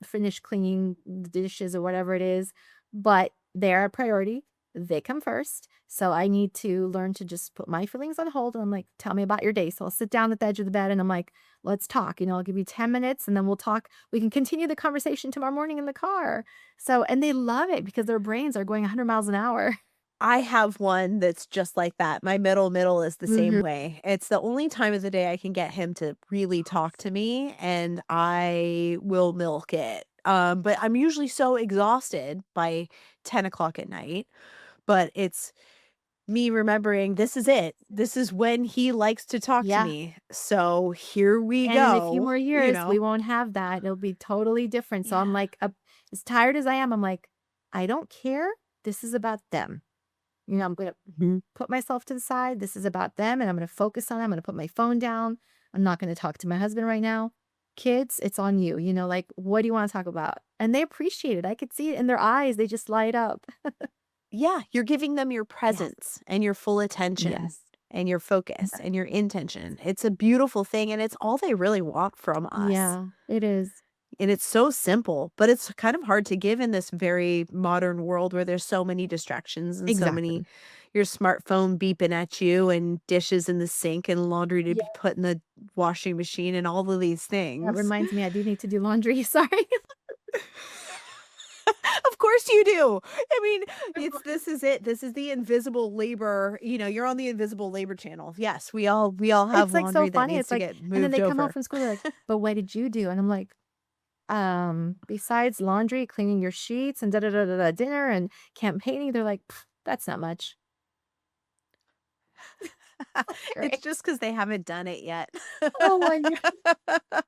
finish cleaning the dishes or whatever it is, but they're a priority. They come first. So I need to learn to just put my feelings on hold, and I'm like, "Tell me about your day." So I'll sit down at the edge of the bed, and I'm like, "Let's talk." I'll give you 10 minutes, and then we'll talk. We can continue the conversation tomorrow morning in the car. So and they love it because their brains are going 100 miles an hour. I have one that's just like that. My middle is the same Mhm. way. It's the only time of the day I can get him to really talk to me, and I will milk it. But I'm usually so exhausted by 10 o'clock at night. But it's me remembering this is it. This is when he likes to talk to Yeah. me. So here we And in a few go, more you years, we know? won't have that. It'll be totally different. So I'm Yeah. like, as tired as I am, I'm like, I don't care. This is about them. I'm going to put myself to the side. This is about them, and I'm going to focus on it. I'm going to put my phone down. I'm not going to talk to my husband right now. Kids, it's on you. Like, what do you want to talk about? And they appreciate it. I could see it in their eyes. They just light up. Yeah, you're giving them your Yes. presence and your full attention Yes. and your focus and your intention. It's a beautiful thing, and it's all they really want from us. Yeah, it is. And it's so simple, but it's kind of hard to give in this very modern world where there's so many distractions and so many Exactly. your smartphone beeping at you and dishes in the sink and laundry to Yeah. be put in the washing machine and all of these That things. reminds me, I do need to do laundry. Sorry. Of course you do. I mean, this is it. This is the invisible labor. You're on the invisible labor channel. Yes, we all have It's like so laundry that funny. needs It's to like, get and then moved they come home over. from school, they're like, but what did you do? And I'm like, besides laundry, cleaning your sheets and da da da da da dinner and campaigning, they're like, "Pff, that's not much." It's Great. just because they haven't done it yet. Oh my god.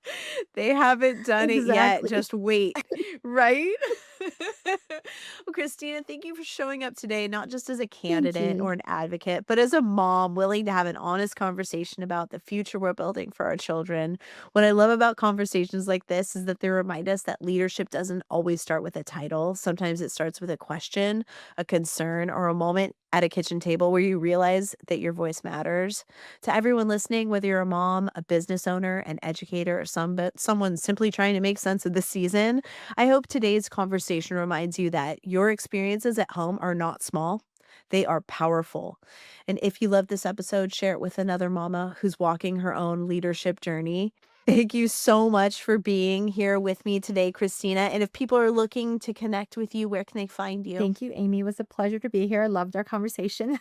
They haven't done it yet, Exactly. just wait, right? Well, Christina, thank you for showing up today, not just as a Thank candidate you. or an advocate, but as a mom willing to have an honest conversation about the future we're building for our children. What I love about conversations like this is that they remind us that leadership doesn't always start with a title. Sometimes it starts with a question, a concern, or a moment at a kitchen table where you realize that your voice matters. To everyone listening, whether you're a mom, a business owner, an educator, or someone simply trying to make sense of this season, I hope today's conversation reminds you that your experiences at home are not small. They are powerful. And if you love this episode, share it with another mama who's walking her own leadership journey. Thank you so much for being here with me today, Christina. And if people are looking to connect with you, where can they find you? Thank you, Amy. It was a pleasure to be here. I loved our conversation.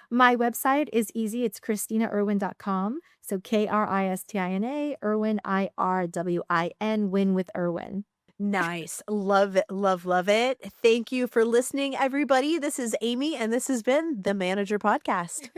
My website is easy. It's KristinaIrwin.com. So Kristina, Irwin, Irwin, win with Irwin. Nice. Love it. Love, love it. Thank you for listening, everybody. This is Amy, and this has been the Manager Podcast.